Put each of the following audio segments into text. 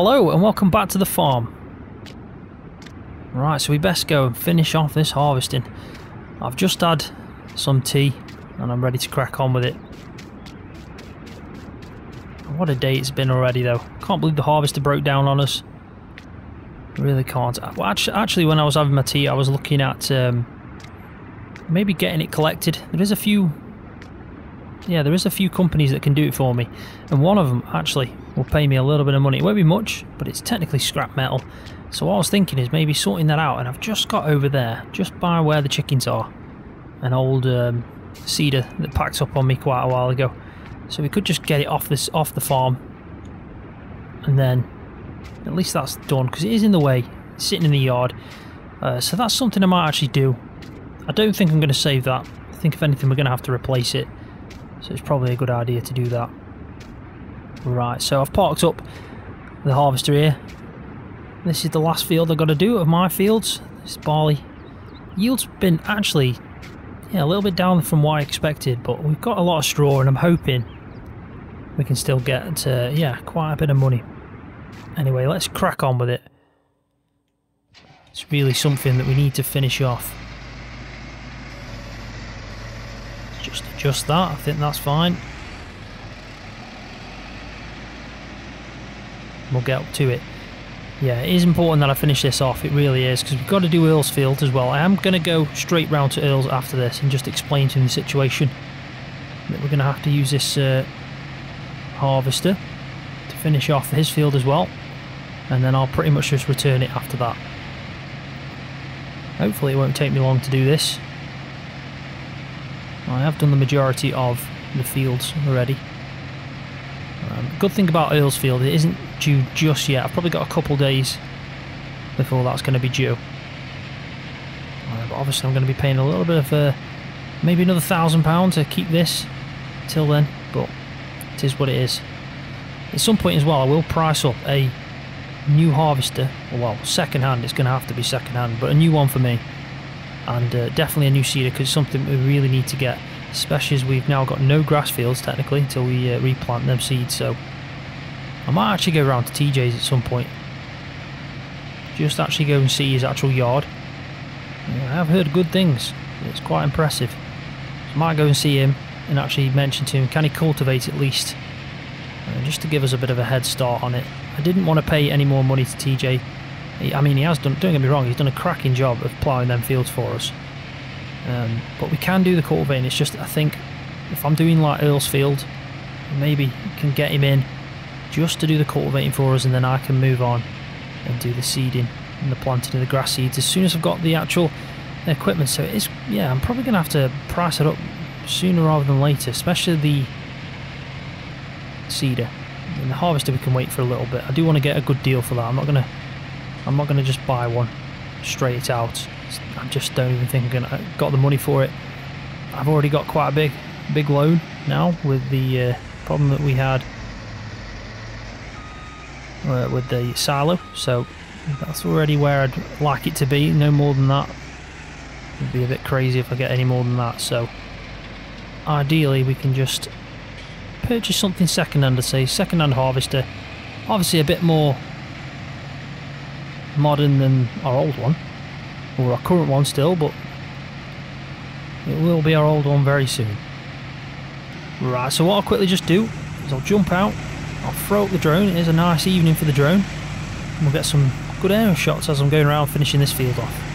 Hello and welcome back to the farm. Right, so we best go and finish off this harvesting. I've just had some tea and I'm ready to crack on with it. What a day it's been already though. Can't believe the harvester broke down on us. Really can't. Well, actually when I was having my tea I was looking at maybe getting it collected. There is a few companies that can do it for me, and one of them actually will pay me a little bit of money. It won't be much, but it's technically scrap metal. So what I was thinking is maybe sorting that out, and I've just got over there, just by where the chickens are, an old cedar that packed up on me quite a while ago. So we could just get it off the farm, and then at least that's done, because it is in the way, it's sitting in the yard. So that's something I might actually do. I don't think I'm going to save that. I think if anything we're going to have to replace it. So it's probably a good idea to do that. Right, so I've parked up the harvester here. This is the last field I've got to do of my fields. This barley yield's been actually a little bit down from what I expected, but we've got a lot of straw and I'm hoping we can still get quite a bit of money. Anyway, let's crack on with it. It's really something that we need to finish off. Just adjust that, I think that's fine. We'll get up to it. Yeah, it is important that I finish this off, it really is, because we've got to do Earl's field as well. I am going to go straight round to Earl's after this and just explain to him the situation. That we're going to have to use this harvester to finish off his field as well. And then I'll pretty much just return it after that. Hopefully it won't take me long to do this. I have done the majority of the fields already. Good thing about Earl's field, it isn't due just yet. I've probably got a couple days before that's going to be due. But obviously I'm going to be paying a little bit of maybe another £1,000 to keep this till then, but it is what it is. At some point as well I will price up a new harvester, well, second hand, it's going to have to be second hand, but a new one for me. And definitely a new seeder, because it's something we really need to get, especially as we've now got no grass fields technically until we replant them seeds. So I might actually go around to TJ's at some point, just actually go and see his actual yard. I have heard good things, it's quite impressive. So I might go and see him and actually mention to him, can he cultivate at least, just to give us a bit of a head start on it. I didn't want to pay any more money to TJ. I mean, he has done, don't get me wrong, he's done a cracking job of ploughing them fields for us. But we can do the cultivating. It's just, I think, if I'm doing like Earl's field, maybe can get him in just to do the cultivating for us, and then I can move on and do the seeding and the planting of the grass seeds as soon as I've got the actual equipment. So it is, yeah, I'm probably going to have to price it up sooner rather than later, especially the seeder. And the harvester we can wait for a little bit. I do want to get a good deal for that. I'm not gonna just buy one straight out. I just don't even think I got the money for it. I've already got quite a big loan now with the problem that we had with the silo, so that's already where I'd like it to be. No more than that. It'd be a bit crazy if I get any more than that. So ideally we can just purchase something second-hand, I'd say, second-hand harvester. Obviously a bit more modern than our old one, or our current one still, but it will be our old one very soon. Right, so what I'll quickly just do is I'll jump out, I'll throw up the drone. It is a nice evening for the drone, and we'll get some good aerial shots as I'm going around finishing this field off.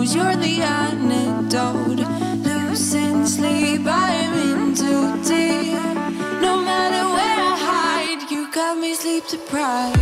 You're the antidote. Losing sleep, I'm in too deep. No matter where I hide, you got me sleep deprived.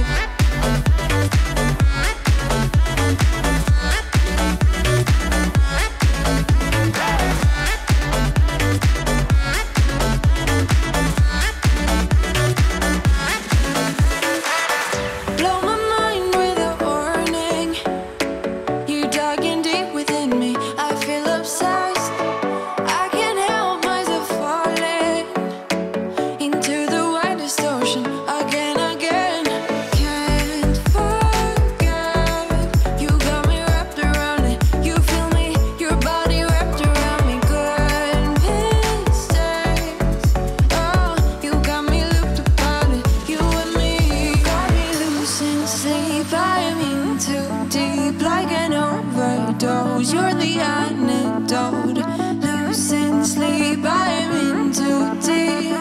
overdose. You're the antidote. Losing sleep, I'm in too deep.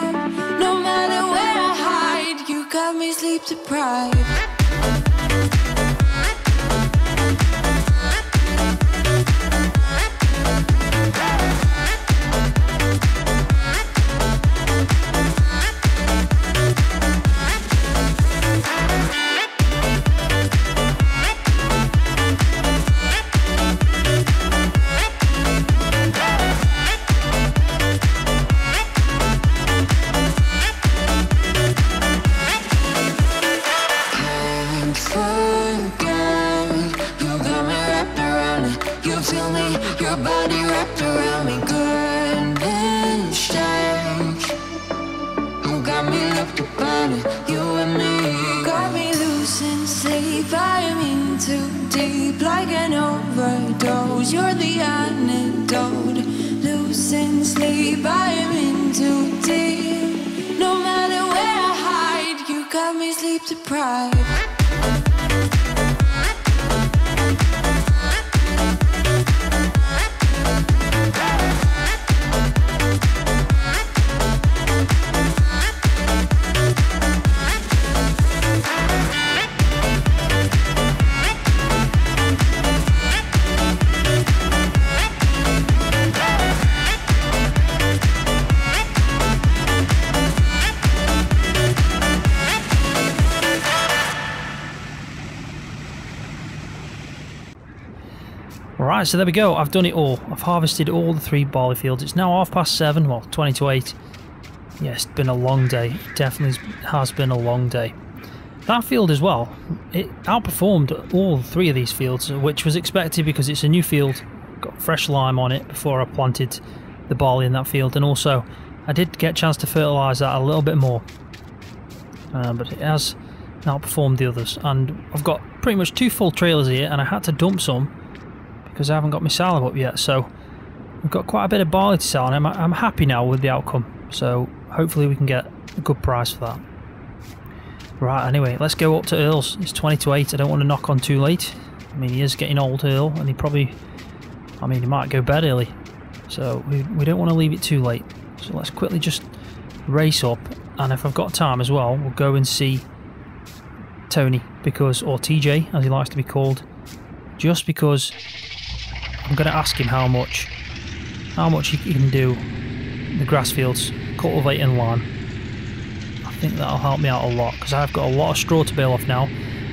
No matter where I hide, you got me sleep deprived. You're the antidote. Losing sleep, I'm in too deep. No matter where I hide, you got me sleep deprived. Right, so there we go. I've done it all. I've harvested all the 3 barley fields. It's now 7:30, well, 20 to 8. Yeah, it's been a long day. It definitely has been a long day. That field as well, it outperformed all 3 of these fields, which was expected because it's a new field. Got fresh lime on it before I planted the barley in that field, and also I did get a chance to fertilise that a little bit more. But it has outperformed the others, and I've got pretty much 2 full trailers here, and I had to dump some because I haven't got my silo up yet, so I've got quite a bit of barley to sell, and I'm happy now with the outcome, so hopefully we can get a good price for that. Right, anyway, let's go up to Earl's. It's 20 to 8, I don't want to knock on too late. I mean, he is getting old, Earl, and he might go bed early, so we don't want to leave it too late. So let's quickly just race up, and if I've got time as well, we'll go and see Tony, or TJ as he likes to be called, just because I'm going to ask him how much he can do the grass fields, cultivate and lime. I think that'll help me out a lot, because I've got a lot of straw to bale off now.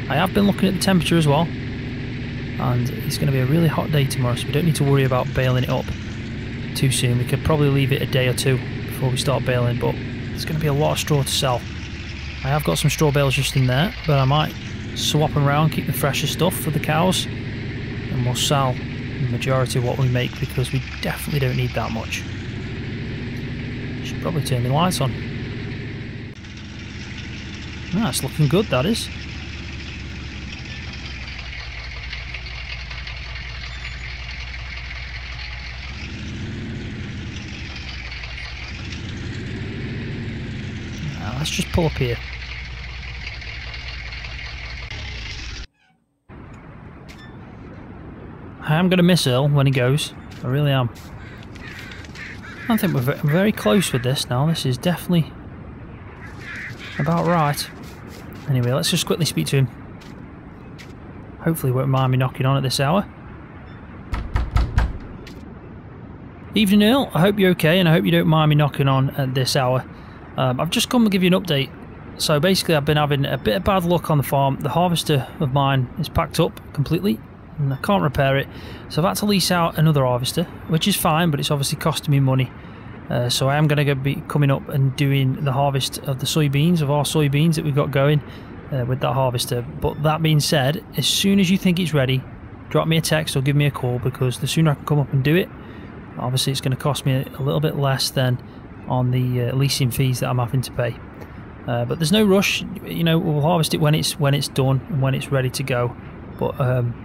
I have been looking at the temperature as well, and it's going to be a really hot day tomorrow, so we don't need to worry about baling it up too soon. We could probably leave it a day or 2 before we start baling, but there's going to be a lot of straw to sell. I have got some straw bales just in there, but I might swap them around, keep the fresher stuff for the cows, and we'll sell the majority of what we make, because we definitely don't need that much. Should probably turn the lights on. It's looking good, that is. Now, let's just pull up here. I am going to miss Earl when he goes. I really am. I think we're very close with this now. This is definitely about right. Anyway, let's just quickly speak to him. Hopefully he won't mind me knocking on at this hour. Evening, Earl. I hope you're okay, and I hope you don't mind me knocking on at this hour. I've just come to give you an update. So basically I've been having a bit of bad luck on the farm. The harvester of mine is packed up completely, and I can't repair it, so I've had to lease out another harvester, which is fine, but it's obviously costing me money. So I am going to be coming up and doing the harvest of the soybeans, of our soybeans that we've got going with that harvester. But that being said, as soon as you think it's ready, drop me a text or give me a call, because the sooner I can come up and do it, obviously it's going to cost me a little bit less than on the leasing fees that I'm having to pay. But there's no rush, you know, we'll harvest it when it's done and when it's ready to go. But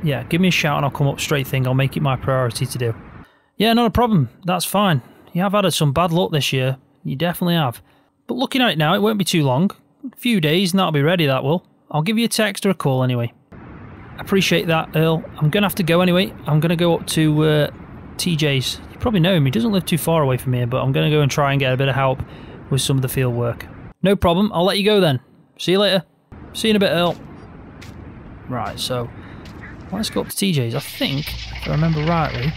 yeah, give me a shout and I'll come up straight thing. I'll make it my priority to do. Yeah, not a problem. That's fine. You have had some bad luck this year. You definitely have. But looking at it now, it won't be too long. A few days and that'll be ready, that will. I'll give you a text or a call anyway. appreciate that, Earl. I'm going to have to go anyway. I'm going to go up to TJ's. You probably know him. He doesn't live too far away from here, but I'm going to go and try and get a bit of help with some of the field work. No problem. I'll let you go then. See you later. See you in a bit, Earl. Right, so let's go up to TJ's. I think, if I remember rightly,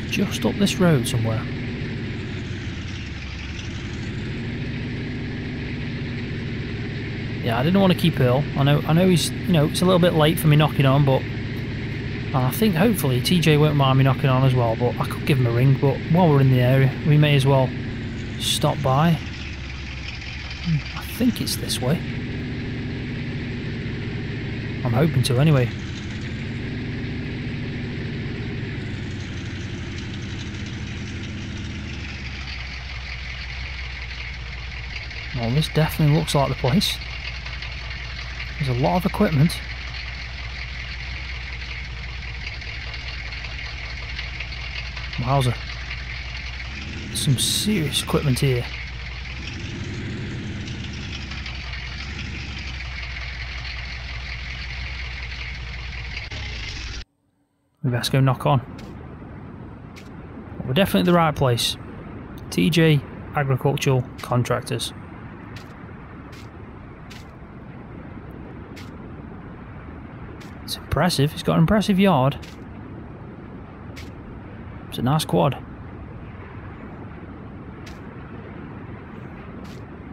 just up this road somewhere. Yeah, I didn't want to keep Earl. I know he's, you know, it's a little bit late for me knocking on, but I think hopefully TJ won't mind me knocking on as well. But I could give him a ring. But while we're in the area, we may as well stop by. I think it's this way. I'm hoping to, anyway. Well, this definitely looks like the place. There's a lot of equipment. Wowza. Some serious equipment here. We best go knock on. We're definitely at the right place. TJ Agricultural Contractors. It's impressive. It's got an impressive yard. It's a nice quad.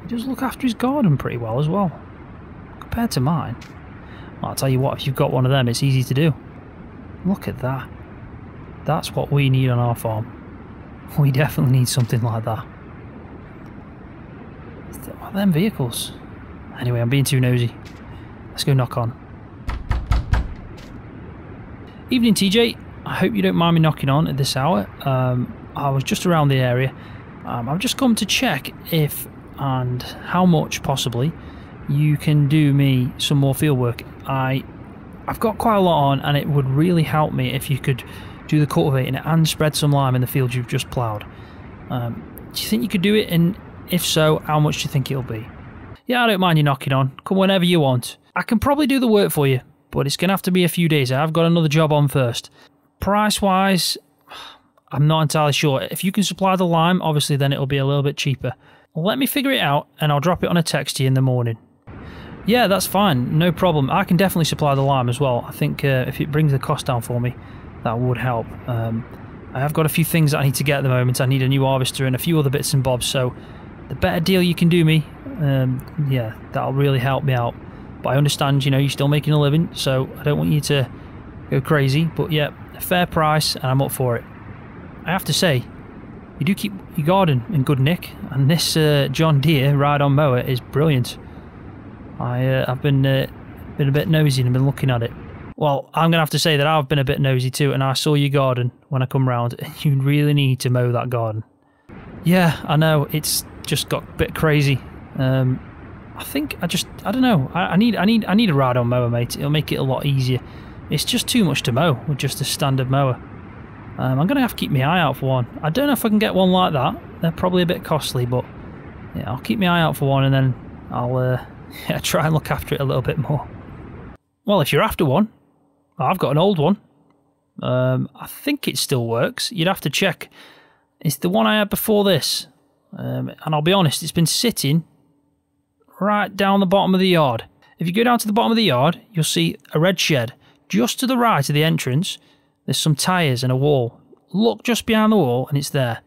He does look after his garden pretty well as well, compared to mine. Well, I'll tell you what, if you've got one of them, it's easy to do. Look at that. That's what we need on our farm. We definitely need something like that. What are them vehicles? Anyway, I'm being too nosy. Let's go knock on. Evening, TJ. I hope you don't mind me knocking on at this hour. I was just around the area. I've just come to check if and how much possibly you can do me some more field work. I've got quite a lot on, and it would really help me if you could do the cultivating and spread some lime in the field you've just ploughed. Do you think you could do it? And if so, how much do you think it'll be? Yeah, I don't mind you knocking on. Come whenever you want. I can probably do the work for you, but it's going to have to be a few days. I've got another job on first. Price-wise, I'm not entirely sure. If you can supply the lime, obviously then it'll be a little bit cheaper. Let me figure it out, and I'll drop it on a text to you in the morning. Yeah, that's fine. No problem. I can definitely supply the lime as well. I think if it brings the cost down for me, that would help. I have got a few things that I need to get at the moment. I need a new harvester and a few other bits and bobs, so the better deal you can do me, yeah, that'll really help me out. But I understand, you know, you're still making a living, so I don't want you to go crazy. But yeah, a fair price, and I'm up for it. I have to say, you do keep your garden in good nick, and this John Deere ride-on mower is brilliant. I've been a bit nosy and been looking at it. Well, I'm going to have to say that I've been a bit nosy too, and I saw your garden when I come round, and you really need to mow that garden. Yeah, I know, it's just got a bit crazy. I think I don't know. I need a ride-on mower, mate. It'll make it a lot easier. It's just too much to mow with just a standard mower. I'm going to have to keep my eye out for one. I don't know if I can get one like that. They're probably a bit costly, but yeah, I'll keep my eye out for one, and then I'll yeah, try and look after it a little bit more. Well, if you're after one, I've got an old one. I think it still works. You'd have to check. It's the one I had before this. And I'll be honest, it's been sitting right down the bottom of the yard. If you go down to the bottom of the yard, you'll see a red shed. Just to the right of the entrance, there's some tyres and a wall. Look just behind the wall and it's there.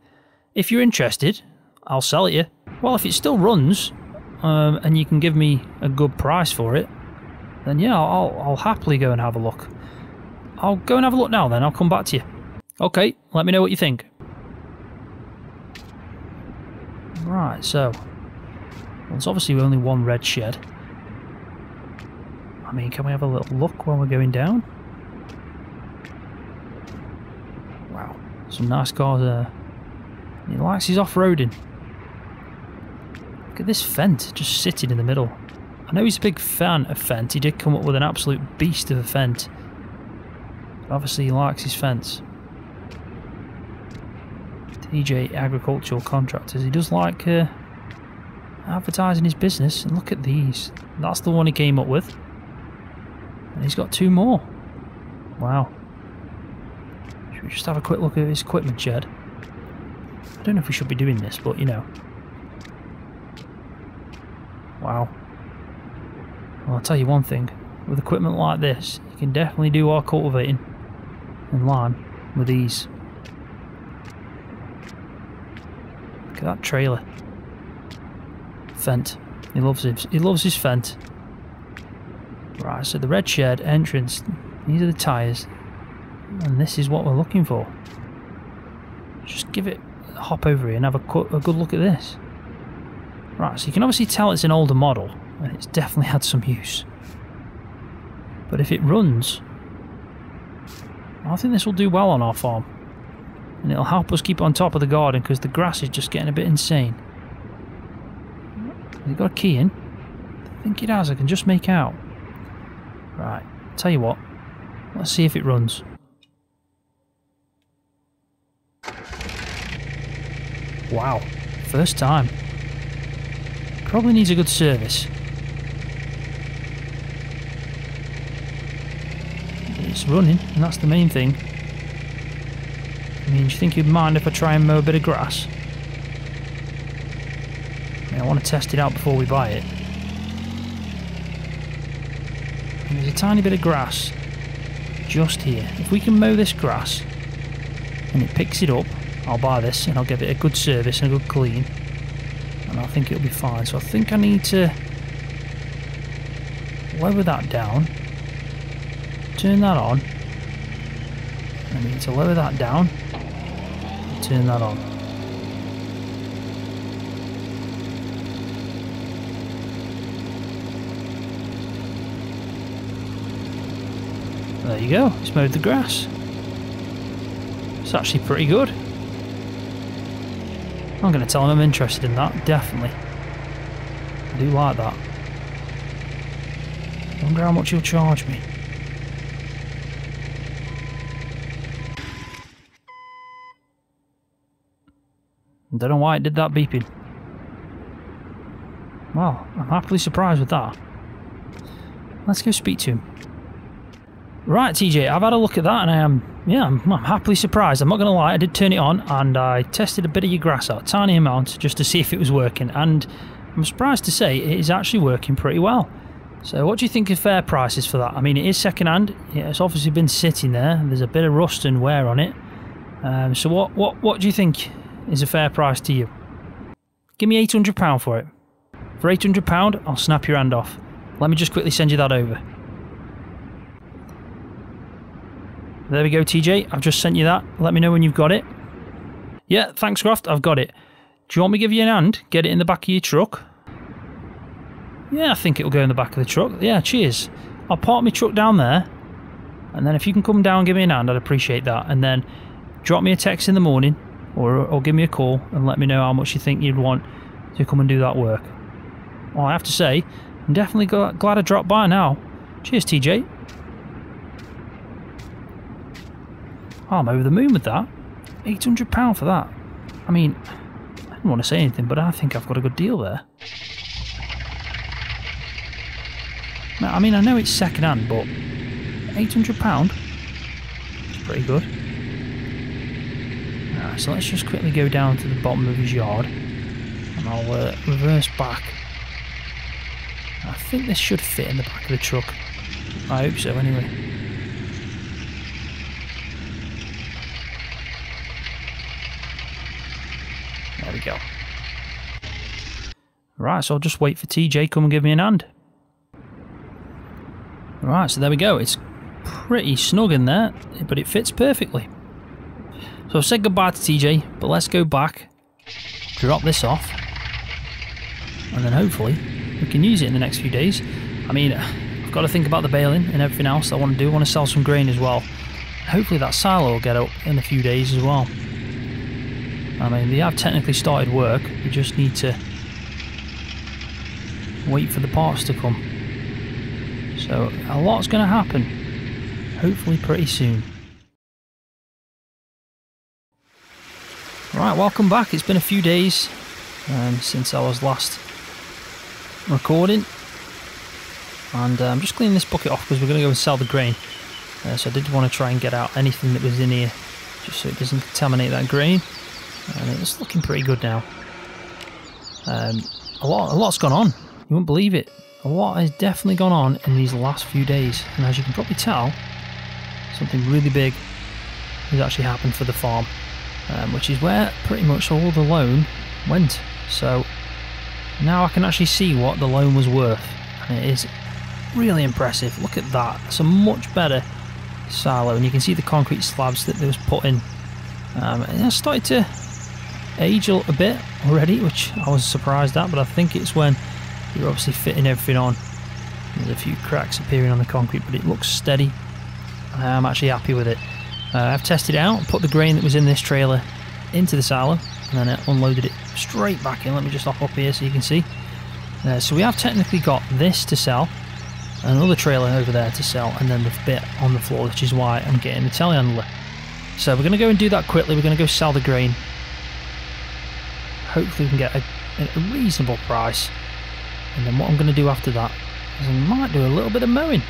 If you're interested, I'll sell it you. Well, if it still runs, and you can give me a good price for it, then yeah, I'll happily go and have a look. I'll go and have a look now then, I'll come back to you. Okay, let me know what you think. Right, so there's obviously only one red shed. I mean, can we have a little look while we're going down? Wow, some nice cars there. He likes his off-roading. Look at this Fent just sitting in the middle. I know he's a big fan of Fent. He did come up with an absolute beast of a Fent. But obviously he likes his Fents. TJ Agricultural Contractors. He does like advertising his business. And look at these. That's the one he came up with. And he's got 2 more. Wow. Should we just have a quick look at his equipment shed? I don't know if we should be doing this, but you know. Wow. Well, I'll tell you one thing. With equipment like this, you can definitely do our cultivating in line with ease. Look at that trailer. Fent. He loves his Fent. Right, so the red shed entrance, these are the tyres, and this is what we're looking for. Just give it a hop over here and have a good look at this. Right, so you can obviously tell it's an older model, and it's definitely had some use. But if it runs, I think this will do well on our farm. And it'll help us keep on top of the garden, because the grass is just getting a bit insane. Has it got a key in? I think it has, I can just make out. Right, tell you what, let's see if it runs. Wow, first time. Probably needs a good service. It's running, and that's the main thing. I mean, do you think you'd mind if I try and mow a bit of grass? I mean, I want to test it out before we buy it. And there's a tiny bit of grass just here. If we can mow this grass and it picks it up, I'll buy this and I'll give it a good service and a good clean, and I think it'll be fine. So I think I need to lower that down, turn that on. I need to lower that down and turn that on. There you go, it's mowed the grass. It's actually pretty good. I'm going to tell him I'm interested in that, definitely. I do like that. I wonder how much he'll charge me. I don't know why it did that beeping. Well, I'm happily surprised with that. Let's go speak to him. Right, TJ, I've had a look at that and I'm happily surprised. I'm not going to lie, I did turn it on and I tested a bit of your grass out, a tiny amount, just to see if it was working, and I'm surprised to say it is actually working pretty well. So what do you think of fair prices for that? I mean, it is second hand, it's obviously been sitting there, there's a bit of rust and wear on it. So what do you think is a fair price to you? Give me £800 for it. For £800, I'll snap your hand off. Let me just quickly send you that over. There we go, TJ. I've just sent you that. Let me know when you've got it. Yeah, thanks, Scroft. I've got it. Do you want me to give you a hand? Get it in the back of your truck? Yeah, I think it'll go in the back of the truck. Yeah, cheers. I'll park my truck down there. And then if you can come down and give me a hand, I'd appreciate that. And then drop me a text in the morning or give me a call and let me know how much you think you'd want to come and do that work. Well, I have to say, I'm definitely glad I dropped by now. Cheers, TJ. Oh, I'm over the moon with that. £800 for that. I mean, I don't want to say anything, but I think I've got a good deal there. I mean, I know it's second hand, but £800? It's pretty good. Alright, so let's just quickly go down to the bottom of his yard. And I'll reverse back. I think this should fit in the back of the truck. I hope so, anyway. There we go. Right, so I'll just wait for TJ come and give me an hand. Right, so there we go. It's pretty snug in there, but it fits perfectly. So I've said goodbye to TJ, but let's go back, drop this off, and then hopefully we can use it in the next few days. I mean, I've got to think about the baling and everything else I want to do. I want to sell some grain as well. Hopefully that silo will get up in a few days as well. I mean, they have technically started work, we just need to wait for the parts to come. So a lot's going to happen, hopefully pretty soon. Right, welcome back. It's been a few days since I was last recording. And I'm just cleaning this bucket off because we're going to go and sell the grain. So I did want to try and get out anything that was in here, just so it doesn't contaminate that grain. And it's looking pretty good now. A lot's gone on. You wouldn't believe it. A lot has definitely gone on in these last few days. And as you can probably tell, something really big has actually happened for the farm, which is where pretty much all the loan went. So now I can actually see what the loan was worth, and it is really impressive. Look at that. It's a much better silo, and you can see the concrete slabs that they was put in. And it started to age a bit already, which I was surprised at, but I think it's when you're obviously fitting everything on. There's a few cracks appearing on the concrete, but it looks steady. I'm actually happy with it. I've tested it out, put the grain that was in this trailer into the silo, and then I unloaded it straight back in. Let me just hop up here so you can see. So we have technically got this to sell, another trailer over there to sell, and then the bit on the floor, which is why I'm getting the telehandler. So we're going to go and do that quickly. We're going to go sell the grain. Hopefully we can get a reasonable price. And then what I'm going to do after that is I might do a little bit of mowing.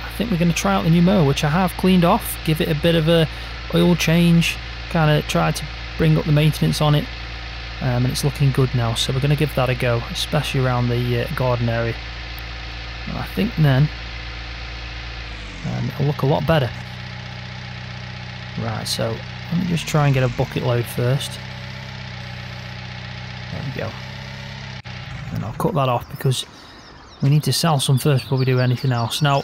I think we're going to try out the new mower, which I have cleaned off, give it a bit of a oil change, kind of try to bring up the maintenance on it, and it's looking good now. So we're going to give that a go, especially around the garden area. And I think then it'll look a lot better. Right, so let me just try and get a bucket load first. There we go. And I'll cut that off because we need to sell some first before we do anything else. Now,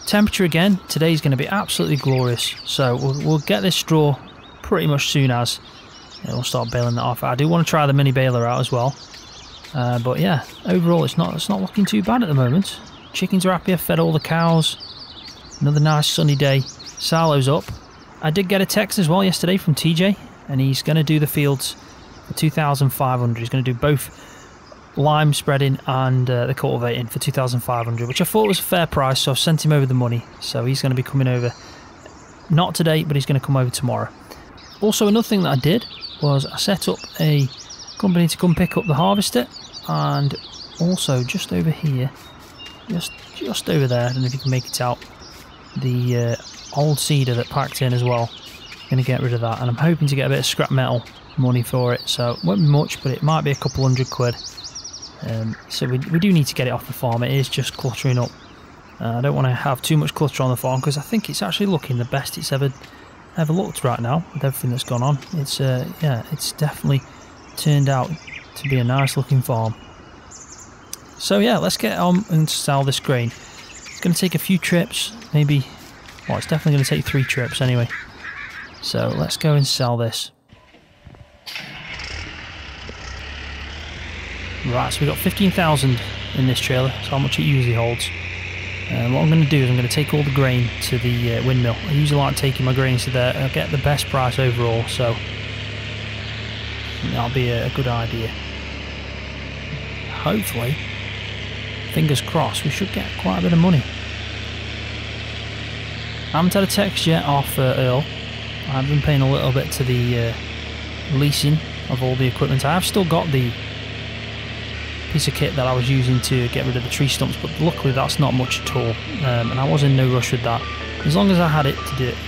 temperature again, today's going to be absolutely glorious. So we'll get this straw pretty much soon as we'll start baling that off. I do want to try the mini baler out as well. But yeah, overall it's not looking too bad at the moment. Chickens are happy, I've fed all the cows. Another nice sunny day. Silo's up. I did get a text as well yesterday from TJ, and he's going to do the fields for 2,500. He's going to do both lime spreading and the cultivating for 2,500, which I thought was a fair price, so I've sent him over the money. So he's going to be coming over, not today, but he's going to come over tomorrow. Also, another thing that I did was I set up a company to come pick up the harvester, and also just over here, just over there, I don't know if you can make it out, the old cedar that packed in as well. Going to get rid of that, and I'm hoping to get a bit of scrap metal money for it, so it won't be much, but it might be a couple £100. So we do need to get it off the farm. It is just cluttering up. I don't want to have too much clutter on the farm because I think it's actually looking the best it's ever looked right now with everything that's gone on. It's yeah, it's definitely turned out to be a nice looking farm. So yeah, let's get on and sell this grain. It's going to take a few trips, maybe. Well, it's definitely going to take 3 trips anyway. So let's go and sell this. Right, so we've got 15,000 in this trailer, so how much it usually holds. What I'm going to do is I'm going to take all the grain to the windmill. I usually like taking my grains to there. I'll get the best price overall, so that'll be a good idea. Hopefully, fingers crossed, we should get quite a bit of money. I haven't had a text yet off Earl. I've been paying a little bit to the leasing of all the equipment. I have still got the piece of kit that I was using to get rid of the tree stumps, but luckily that's not much at all, and I was in no rush with that. As long as I had it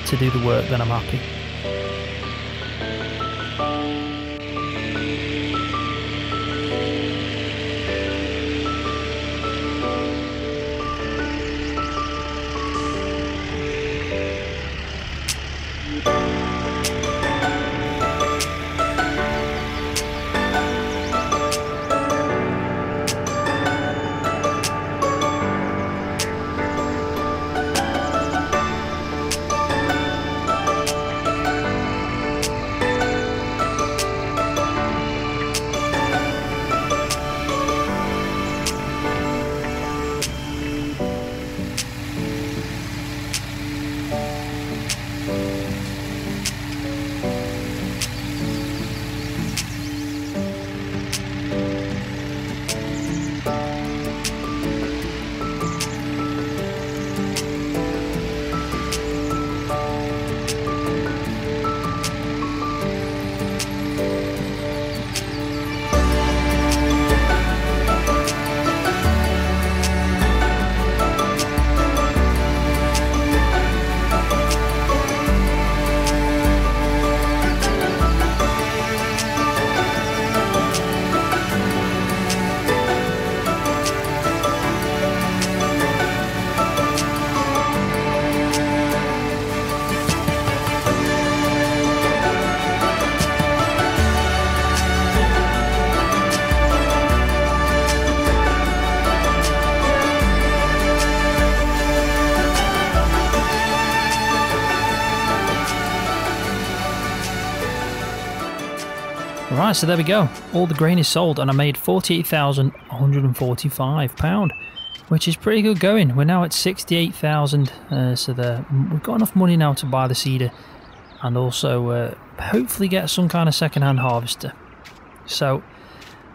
to do the work, then I'm happy. Right, so there we go. All the grain is sold and I made £48,145, which is pretty good going. We're now at 68,000, so we've got enough money now to buy the seeder and also hopefully get some kind of second-hand harvester. So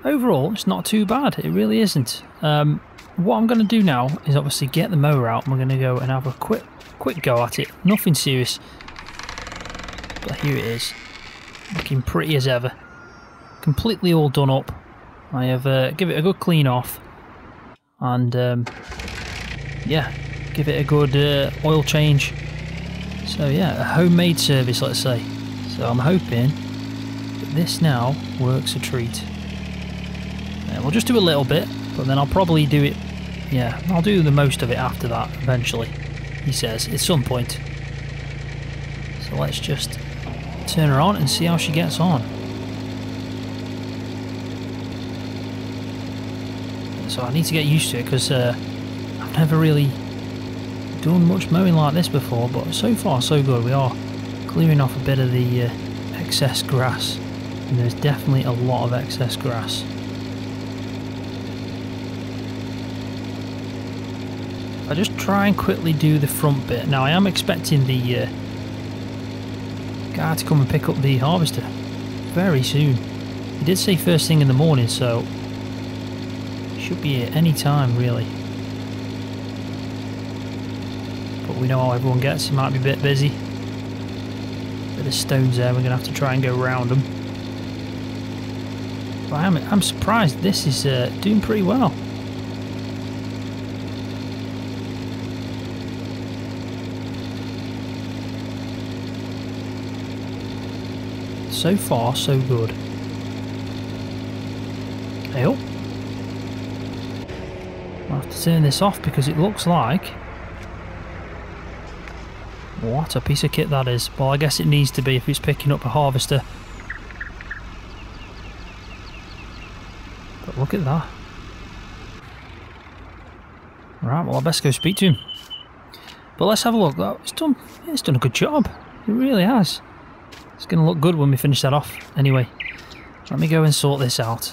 overall, it's not too bad. It really isn't. What I'm going to do now is obviously get the mower out and we're going to go and have a quick go at it. Nothing serious. But here it is. Looking pretty as ever. Completely all done up. I have give it a good clean off. And yeah, give it a good oil change. So yeah, a homemade service, let's say. So I'm hoping that this now works a treat. We'll just do a little bit, but then I'll probably do it. Yeah, I'll do the most of it after that eventually, he says, at some point. So let's just turn her on and see how she gets on. So I need to get used to it because I've never really done much mowing like this before, but so far so good. We are clearing off a bit of the excess grass, and there's definitely a lot of excess grass. I just try and quickly do the front bit. Now I am expecting the guy to come and pick up the harvester very soon. He did say first thing in the morning, so should be at any time really. But we know how everyone gets. It might be a bit busy. Bit of stones there. We're gonna have to try and go around them. But I'm surprised. This is doing pretty well. So far, so good. Hey up. I'll have to turn this off because it looks like... What a piece of kit that is. Well, I guess it needs to be if it's picking up a harvester. But look at that. Right, well I best go speak to him. But let's have a look. It's done a good job. It really has. It's going to look good when we finish that off. Anyway, let me go and sort this out.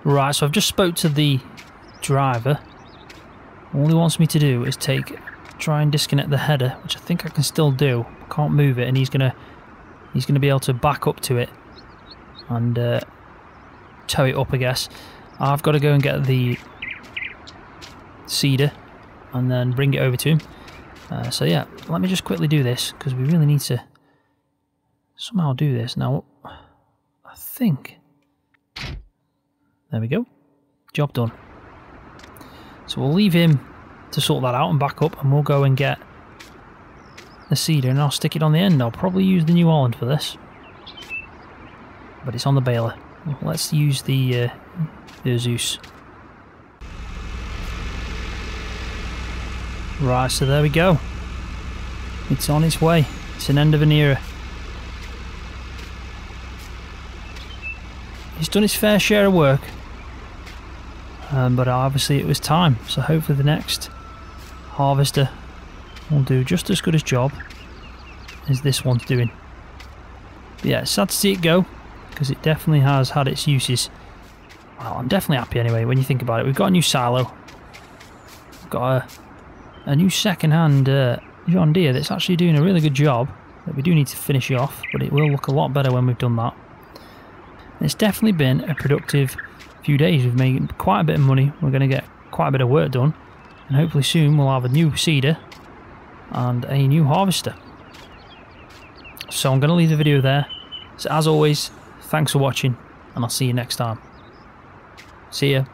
Right, so I've just spoke to the driver. All he wants me to do is try and disconnect the header, which I think I can still do. Can't move it, and he's gonna be able to back up to it and tow it up, I guess. I've got to go and get the seeder and then bring it over to him. So yeah, let me just quickly do this because we really need to somehow do this. Now, I think... There we go. Job done. So we'll leave him to sort that out and back up, and we'll go and get the seeder and I'll stick it on the end. I'll probably use the New Holland for this. But it's on the baler. Let's use the ASUS. Right, so there we go. It's on its way. It's an end of an era. It's done its fair share of work. But obviously it was time, so hopefully the next harvester will do just as good a job as this one's doing. But yeah, it's sad to see it go, because it definitely has had its uses. Well, I'm definitely happy anyway when you think about it. We've got a new silo. We've got a new second-hand John Deere that's actually doing a really good job, that we do need to finish off, but it will look a lot better when we've done that. And it's definitely been a productive few days. We've made quite a bit of money. We're going to get quite a bit of work done, and hopefully soon we'll have a new seeder and a new harvester. So I'm going to leave the video there. So as always, thanks for watching, and I'll see you next time. See ya.